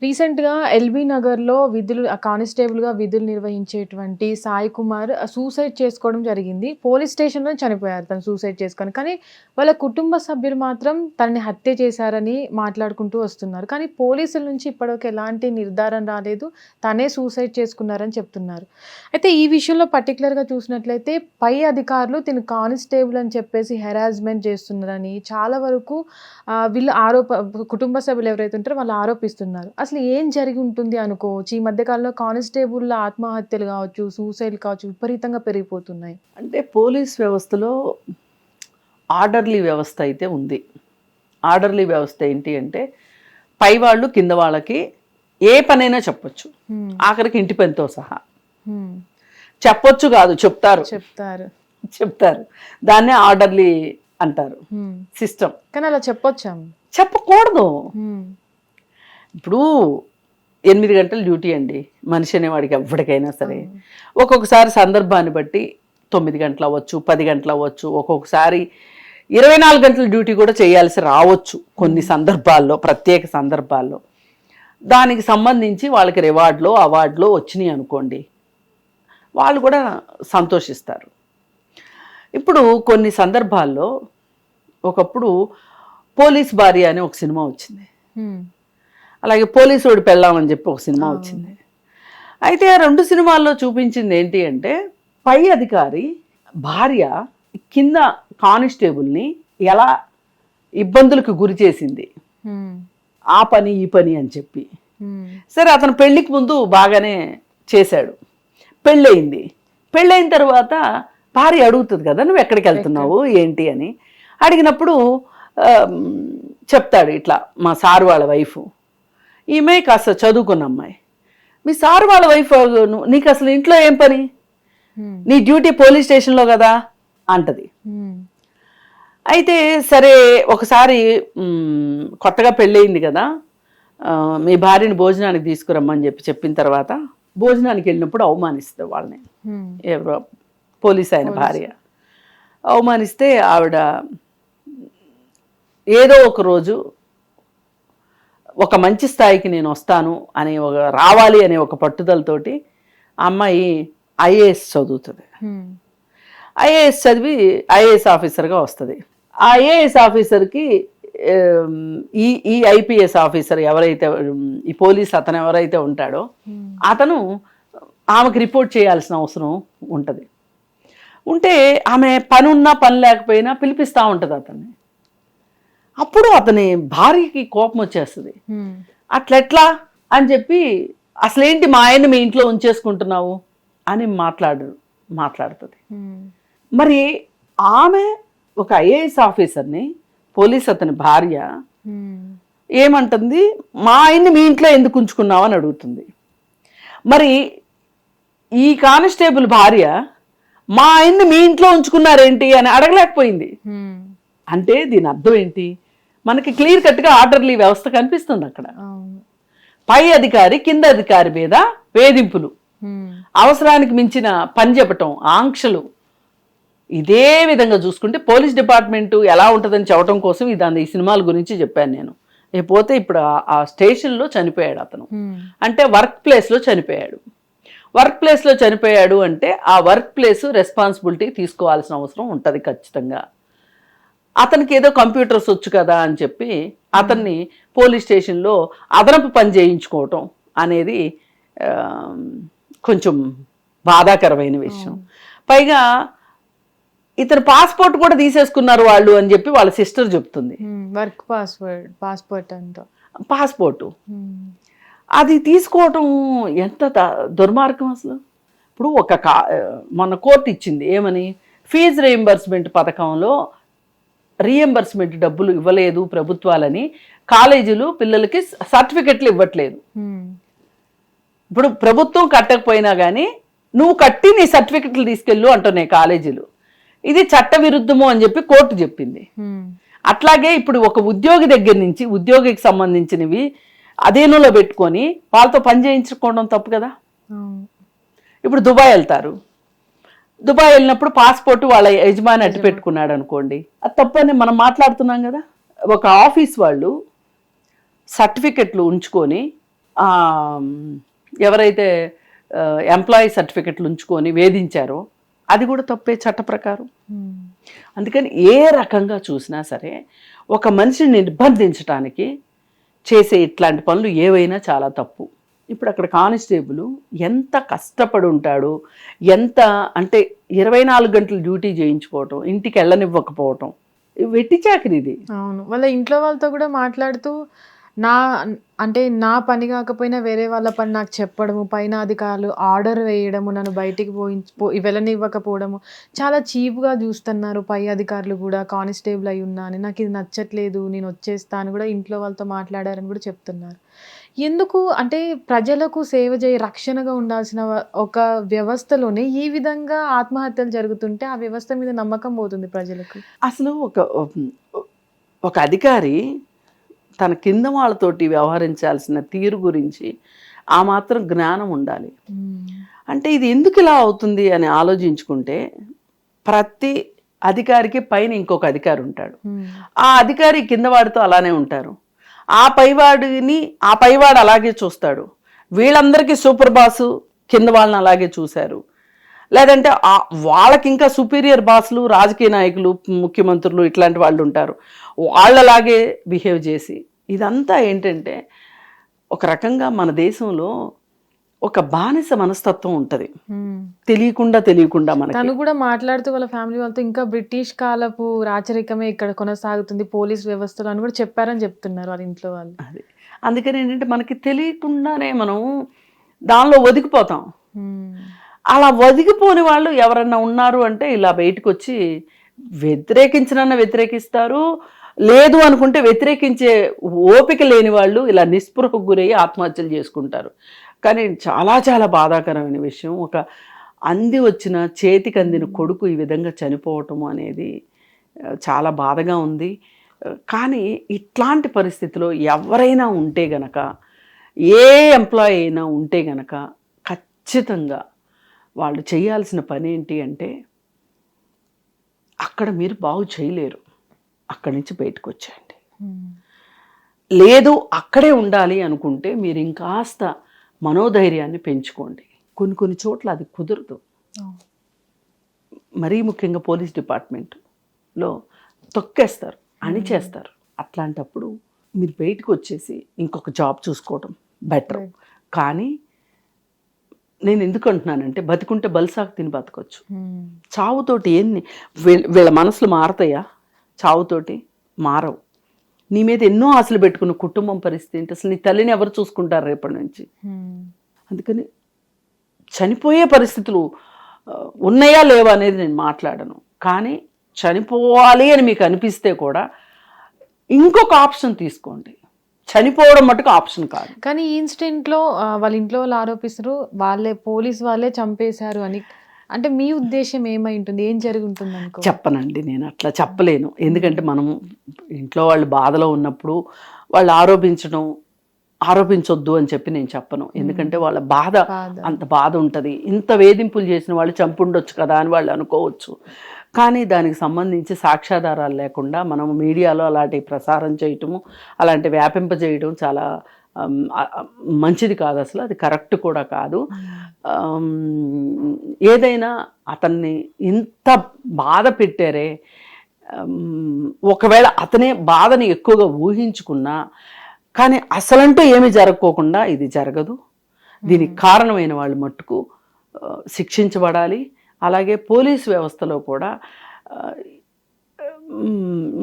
రీసెంట్‌గా ఎల్బీ నగర్‌లో కానిస్టేబుల్‌గా విధులు నిర్వహించేటువంటి సాయి కుమార్ సూసైడ్ చేసుకోవడం జరిగింది. పోలీస్ స్టేషన్‌లో చనిపోయారు తను సూసైడ్ చేసుకొని. కానీ వాళ్ళ కుటుంబ సభ్యులు మాత్రం తనని హత్య చేశారని మాట్లాడుకుంటూ వస్తున్నారు. కానీ పోలీసుల నుంచి ఇప్పటివరకు ఎలాంటి నిర్ధారణ రాలేదు. తనే సూసైడ్ చేసుకున్నారని చెప్తున్నారు. అయితే ఈ విషయంలో పర్టిక్యులర్‌గా చూసినట్లయితే పై అధికారులు తిను కానిస్టేబుల్ అని చెప్పేసి హెరాస్మెంట్ చేస్తున్నారని చాలా వరకు వీళ్ళు కుటుంబ సభ్యులు ఎవరైతే ఉంటారో వాళ్ళు ఆరోపిస్తున్నారు. అసలు ఏం జరిగి ఉంటుంది అనుకోవచ్చు? ఈ మధ్య కాలంలో కానిస్టేబుల్ల ఆత్మహత్యలు కావచ్చు, సూసైడ్‌లు కావచ్చు విపరీతంగా పెరిగిపోతున్నాయి. అంటే పోలీస్ వ్యవస్థలో ఆర్డర్లీ వ్యవస్థ అయితే ఉంది. ఆర్డర్లీ వ్యవస్థ ఏంటి అంటే పై వాళ్ళు కింద వాళ్ళకి ఏ పనైనా చెప్పొచ్చు. ఆఖరికి ఇంటి పనితో సహా చెప్పొచ్చు కాదు, చెప్తారు. దాన్నే ఆర్డర్లీ అంటారు సిస్టమ్. కానీ అలా చెప్పొచ్చా? చెప్పకూడదు. ఇప్పుడు 8 గంటల డ్యూటీ అండి మనిషి అనేవాడికి ఎవరికైనా సరే. ఒక్కొక్కసారి సందర్భాన్ని బట్టి 9 గంటలు అవ్వచ్చు, 10 గంటలు అవ్వచ్చు, ఒక్కొక్కసారి 24 గంటల డ్యూటీ కూడా చేయాల్సి రావచ్చు కొన్ని సందర్భాల్లో, ప్రత్యేక సందర్భాల్లో. దానికి సంబంధించి వాళ్ళకి రివార్డులో అవార్డులో వచ్చినాయి అనుకోండి, వాళ్ళు కూడా సంతోషిస్తారు. ఇప్పుడు కొన్ని సందర్భాల్లో ఒకప్పుడు పోలీస్ భార్య అని ఒక సినిమా వచ్చింది, అలాగే పోలీసుడి పెళ్ళామని చెప్పి ఒక సినిమా వచ్చింది. అయితే ఆ 2 సినిమాల్లో చూపించింది ఏంటి అంటే పై అధికారి భార్య కింద కానిస్టేబుల్ని ఎలా ఇబ్బందులకు గురి చేసింది, ఆ పని ఈ పని అని చెప్పి. సరే, అతను పెళ్లికి ముందు బాగానే చేశాడు, పెళ్ళైన తర్వాత భార్య అడుగుతుంది కదా, నువ్వు ఎక్కడికి వెళ్తున్నావు ఏంటి అని. అడిగినప్పుడు చెప్తాడు, ఇట్లా మా సార్ వాళ్ళ వైఫ్, ఈమె కాస్త చదువుకున్న అమ్మాయి, మీ సార్ వాళ్ళ వైఫ్ నీకు అసలు ఇంట్లో ఏం పని, నీ డ్యూటీ పోలీస్ స్టేషన్లో కదా అంటది. అయితే సరే, ఒకసారి కొత్తగా పెళ్ళయింది కదా, మీ భార్యని భోజనానికి తీసుకురమ్మని చెప్పిన తర్వాత భోజనానికి వెళ్ళినప్పుడు అవమానిస్తుంది వాళ్ళని. ఎవరో పోలీస్ అయిన భార్య అవమానిస్తే ఆవిడ ఏదో ఒక రోజు ఒక మంచి స్థాయికి నేను వస్తాను అని రావాలి అనే ఒక పట్టుదలతోటి ఆ అమ్మాయి ఐఏఎస్ చదువుతుంది. ఐఏఎస్ చదివి ఐఏఎస్ ఆఫీసర్గా వస్తుంది. ఆ ఐఏఎస్ ఆఫీసర్కి ఈ ఐపీఎస్ ఆఫీసర్ ఎవరైతే, ఈ పోలీస్ అతను ఎవరైతే ఉంటాడో అతను ఆమెకు రిపోర్ట్ చేయాల్సిన అవసరం ఉంటుంది. ఉంటే ఆమె పని ఉన్నా పని లేకపోయినా పిలిపిస్తూ ఉంటుంది అతన్ని. అప్పుడు అతని భార్యకి కోపం వచ్చేస్తుంది. అట్లెట్లా అని చెప్పి, అసలేంటి మా ఆయన్ని మీ ఇంట్లో ఉంచేసుకుంటున్నావు అని మాట్లాడుతుంది. మరి ఆమె ఒక ఐఏఎస్ ఆఫీసర్ని, పోలీస్ అతని భార్య ఏమంటుంది, మా ఆయన్ని మీ ఇంట్లో ఎందుకు ఉంచుకున్నావు అని అడుగుతుంది. మరి ఈ కానిస్టేబుల్ భార్య మా ఆయన్ని మీ ఇంట్లో ఉంచుకున్నారేంటి అని అడగలేకపోయింది. అంటే దీని అర్థం ఏంటి, మనకి క్లియర్ కట్గా ఆర్డర్లీ వ్యవస్థ కనిపిస్తుంది అక్కడ. పై అధికారి కింద అధికారి మీద వేధింపులు, అవసరానికి మించిన పని చెప్పటం, ఆంక్షలు. ఇదే విధంగా చూసుకుంటే పోలీస్ డిపార్ట్మెంటు ఎలా ఉంటుందని చెప్పడం కోసం ఈ సినిమాల గురించి చెప్పాను నేను. పోతే ఇప్పుడు ఆ స్టేషన్లో చనిపోయాడు అతను, అంటే వర్క్ ప్లేస్లో చనిపోయాడు అంటే ఆ వర్క్ ప్లేస్ రెస్పాన్సిబిలిటీ తీసుకోవాల్సిన అవసరం ఉంటుంది ఖచ్చితంగా. అతనికి ఏదో కంప్యూటర్స్ వచ్చు కదా అని చెప్పి అతన్ని పోలీస్ స్టేషన్లో అదనపు పని చేయించుకోవటం అనేది కొంచెం బాధాకరమైన విషయం. పైగా ఇతను పాస్పోర్ట్ కూడా తీసేసుకున్నారు వాళ్ళు అని చెప్పి వాళ్ళ సిస్టర్ చెప్తుంది. వర్క్ పాస్పోర్టు అది తీసుకోవటం ఎంత దుర్మార్గం అసలు. ఇప్పుడు మన కోర్టు ఇచ్చింది ఏమని, ఫీజు రీయింబర్స్మెంట్ పథకంలో రీయింబర్స్మెంట్ డబ్బులు ఇవ్వలేదు ప్రభుత్వాలని, కాలేజీలు పిల్లలకి సర్టిఫికెట్లు ఇవ్వట్లేదు. ఇప్పుడు ప్రభుత్వం కట్టకపోయినా కానీ నువ్వు కట్టి నీ సర్టిఫికెట్లు తీసుకెళ్ళు అంటున్నాయి కాలేజీలు. ఇది చట్ట విరుద్ధము అని చెప్పి కోర్టు చెప్పింది. అట్లాగే ఇప్పుడు ఒక ఉద్యోగి దగ్గర నుంచి ఉద్యోగికి సంబంధించినవి అధీనంలో పెట్టుకొని వాళ్ళతో పని చేయించుకోవడం తప్పు కదా. ఇప్పుడు దుబాయ్ వెళ్తారు, దుబాయ్ వెళ్ళినప్పుడు పాస్పోర్ట్ వాళ్ళ యజమాని అట్టు పెట్టుకున్నాడు అనుకోండి, అది తప్పని మనం మాట్లాడుతున్నాం కదా. ఒక ఆఫీస్ వాళ్ళు సర్టిఫికెట్లు ఉంచుకొని ఎవరైతే ఎంప్లాయీ సర్టిఫికెట్లు ఉంచుకొని వేధించారో అది కూడా తప్పే చట్ట ప్రకారం. అందుకని ఏ రకంగా చూసినా సరే ఒక మనిషిని నిర్బంధించడానికి చేసే ఇట్లాంటి పనులు ఏవైనా చాలా తప్పు. ఇప్పుడు అక్కడ కానిస్టేబుల్ ఎంత కష్టపడి ఉంటాడు, ఎంత అంటే 24 గంటలు డ్యూటీ చేయించుకోవటం, ఇంటికి వెళ్ళనివ్వకపోవటం, వెట్టి చాకరీ ఇది. అవును, వాళ్ళ ఇంట్లో వాళ్ళతో కూడా మాట్లాడుతూ నా పని కాకపోయినా వేరే వాళ్ళ పని నాకు చెప్పడము, పైన అధికారులు ఆర్డర్ వేయడము, నన్ను బయటికి వెళ్ళనివ్వకపోవడము, చాలా చీప్గా చూస్తున్నారు పై అధికారులు కూడా. కానిస్టేబుల్ అయి ఉన్నా అని, నాకు ఇది నచ్చట్లేదు, నేను వచ్చేస్తా అని కూడా ఇంట్లో వాళ్ళతో మాట్లాడారని కూడా చెప్తున్నారు. ఎందుకు అంటే ప్రజలకు సేవ రక్షణగా ఉండాల్సిన ఒక వ్యవస్థలోనే ఈ విధంగా ఆత్మహత్యలు జరుగుతుంటే ఆ వ్యవస్థ మీద నమ్మకం పోతుంది ప్రజలకు. అసలు ఒక అధికారి తన కింద వాళ్ళతోటి వ్యవహరించాల్సిన తీరు గురించి ఆ మాత్రం జ్ఞానం ఉండాలి. అంటే ఇది ఎందుకు ఇలా అవుతుంది అని ఆలోచించుకుంటే, ప్రతి అధికారికి పైన ఇంకొక అధికారి ఉంటాడు, ఆ అధికారి కింద వాడితో అలానే ఉంటారు, ఆ పైవాడు అలాగే చూస్తాడు, వీళ్ళందరికీ సూపర్ బాసు కింద వాళ్ళని అలాగే చూశారు. లేదంటే వాళ్ళకి ఇంకా సుపీరియర్ బాసులు, రాజకీయ నాయకులు, ముఖ్యమంత్రులు ఇట్లాంటి వాళ్ళు ఉంటారు, వాళ్ళలాగే బిహేవ్ చేసి. ఇదంతా ఏంటంటే ఒక రకంగా మన దేశంలో ఒక బానిస మనస్తత్వం ఉంటుంది, తెలియకుండా మనకి. తను కూడా మాట్లాడుతూ వాళ్ళ ఫ్యామిలీ వాళ్ళతో ఇంకా బ్రిటిష్ కాలపు రాచరికమే ఇక్కడ కొనసాగుతుంది పోలీస్ వ్యవస్థలో అని కూడా చెప్పారని చెప్తున్నారు వాళ్ళ ఇంట్లో వాళ్ళు. అది అందుకని ఏంటంటే మనకి తెలియకుండానే మనం దానిలో ఒదిగిపోతాం. అలా ఒదిగిపోని వాళ్ళు ఎవరన్నా ఉన్నారు అంటే ఇలా బయటకు వచ్చి వ్యతిరేకిస్తారు, లేదు అనుకుంటే వ్యతిరేకించే ఓపిక లేని వాళ్ళు ఇలా నిస్పృహకు గురయ్యి ఆత్మహత్యలు చేసుకుంటారు. కానీ చాలా చాలా బాధాకరమైన విషయం, ఒక చేతికి అందిన కొడుకు ఈ విధంగా చనిపోవటం అనేది చాలా బాధగా ఉంది. కానీ ఇట్లాంటి పరిస్థితిలో ఎవరైనా ఉంటే గనక, ఏ ఎంప్లాయీ అయినా ఉంటే గనక ఖచ్చితంగా వాళ్ళు చేయాల్సిన పని ఏంటి అంటే, అక్కడ మీరు బాగు చేయలేరు, అక్కడి నుంచి బయటకు వచ్చేయండి. లేదు అక్కడే ఉండాలి అనుకుంటే మీరు ఇంకాస్త మనోధైర్యాన్ని పెంచుకోండి. కొన్ని చోట్ల అది కుదరదు. మరీ ముఖ్యంగా పోలీస్ డిపార్ట్మెంట్లో తొక్కేస్తారు, అణిచేస్తారు. అట్లాంటప్పుడు మీరు బయటకు వచ్చేసి ఇంకొక జాబ్ చూసుకోవడం బెటర్. కానీ నేను ఎందుకు అంటున్నానంటే, బతికుంటే బలిసాకు తిని బతకొచ్చు, చావుతోటి వీళ్ళ మనసులు మారతాయా? చావుతోటి మారవు. నీ మీద ఎన్నో ఆశలు పెట్టుకున్న కుటుంబం పరిస్థితి ఏంటి? అసలు నీ తల్లిని ఎవరు చూసుకుంటారు రేపటి నుంచి? అందుకని చనిపోయే పరిస్థితులు ఉన్నాయా లేవా అనేది నేను మాట్లాడను, కానీ చనిపోవాలి అని మీకు అనిపిస్తే కూడా ఇంకొక ఆప్షన్ తీసుకోండి. చనిపోవడం మటుకు ఆప్షన్ కాదు. కానీ ఈ ఇన్సిడెంట్లో వాళ్ళ ఇంట్లో వాళ్ళు ఆరోపిస్తారు పోలీస్ వాళ్ళే చంపేశారు అని. అంటే మీ ఉద్దేశం ఏమై ఉంటుంది, ఏం జరిగి ఉంటుంది అనుకో? చెప్పనండి, నేను అట్లా చెప్పలేను. ఎందుకంటే మనం ఇంట్లో వాళ్ళు బాధలో ఉన్నప్పుడు వాళ్ళు ఆరోపించొద్దు అని చెప్పి నేను చెప్పను. ఎందుకంటే వాళ్ళ బాధ అంత బాధ ఉంటుంది. ఇంత వేధింపులు చేసిన వాళ్ళు చంపుండొచ్చు కదా అని వాళ్ళు అనుకోవచ్చు. కానీ దానికి సంబంధించి సాక్ష్యాధారాలు లేకుండా మనం మీడియాలో అలాంటి ప్రసారం చేయటము, అలాంటి వ్యాపింపజేయడం చాలా మంచిది కాదు. అసలు అది కరెక్ట్ కూడా కాదు. ఏదైనా అతన్ని ఇంత బాధ పెట్టారే, ఒకవేళ అతనే బాధని ఎక్కువగా ఊహించుకున్నా కానీ అసలంటూ ఏమీ జరగకోకుండా ఇది జరగదు. దీనికి కారణమైన వాళ్ళు మట్టుకు శిక్షించబడాలి. అలాగే పోలీసు వ్యవస్థలో కూడా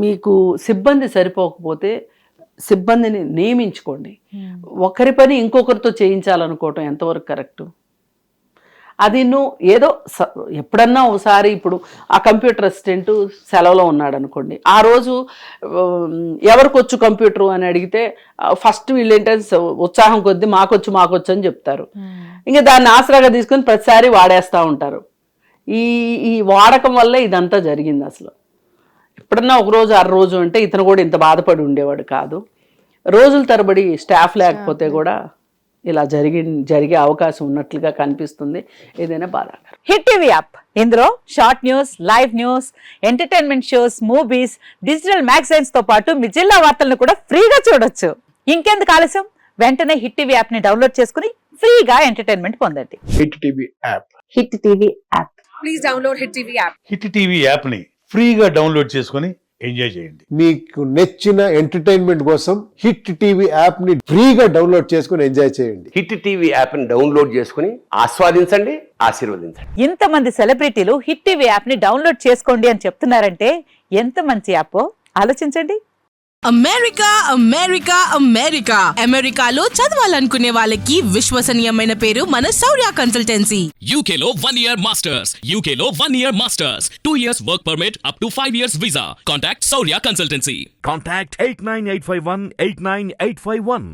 మీకు సిబ్బంది సరిపోకపోతే సిబ్బందిని నియమించుకోండి. ఒకరి పని ఇంకొకరితో చేయించాలనుకోవటం ఎంతవరకు కరెక్టు? అది ఏదో ఎప్పుడన్నా ఒకసారి, ఇప్పుడు ఆ కంప్యూటర్ అసిస్టెంట్ సెలవులో ఉన్నాడు అనుకోండి, ఆ రోజు ఎవరికి వచ్చు కంప్యూటర్ అని అడిగితే ఫస్ట్ వీళ్ళు ఏంటంటే ఉత్సాహం కొద్దీ మాకొచ్చు అని చెప్తారు. ఇంకా దాన్ని ఆసరాగా తీసుకొని ప్రతిసారి వాడేస్తూ ఉంటారు. ఈ వాడకం వల్ల ఇదంతా జరిగింది. అసలు ఎప్పుడన్నా ఒక రోజు అర రోజు అంటే ఇతను కూడా ఇంత బాధపడి ఉండేవాడు కాదు. రోజుల తరబడి స్టాఫ్ లేకపోతే కూడా ఇలా జరిగే అవకాశం ఉన్నట్లుగా కనిపిస్తుంది. ఏదైనా బాధాకరం. హిట్ టీవీ యాప్, ఇందులో short news, live news, entertainment shows, movies, digital magazines తో పాటు మీ జిల్లా వార్తలను కూడా ఫ్రీగా చూడొచ్చు. ఇంకెందుకు ఆలస్యం, వెంటనే హిట్ టీవీ యాప్ ని డౌన్లోడ్ చేసుకుని ఫ్రీగా ఎంటర్టైన్మెంట్ పొందండి. Hit TV app. Hit TV app. Please download Hit TV app. Hit TV యాప్ని ఫ్రీగా డౌన్లోడ్ చేసుకొని ఎంజాయ్ చేయండి. మీకు నచ్చిన ఎంటర్టైన్మెంట్ కోసం హిట్ టీవీ యాప్ ని ఫ్రీగా డౌన్లోడ్ చేసుకుని ఎంజాయ్ చేయండి. హిట్ టీవీ యాప్ని డౌన్లోడ్ చేసుకుని ఆస్వాదించండి, ఆశీర్వదించండి. ఇంతమంది సెలబ్రిటీలు హిట్ టీవీ యాప్ ని డౌన్లోడ్ చేసుకోండి అని చెప్తున్నారంటే ఎంత మంచి యాప్ ఆలోచించండి. అమెరికా అమెరికా అమెరికా అమెరికాలో చదవాలనుకునే వాళ్ళకి విశ్వసనీయమైన పేరు మన శౌర్య కన్సల్టెన్సీ. UK లో 1 year masters. UK లో 1 year masters. 2 years work permit up to 5 years visa. Contact Saurya Consultancy. Contact 89851 89851.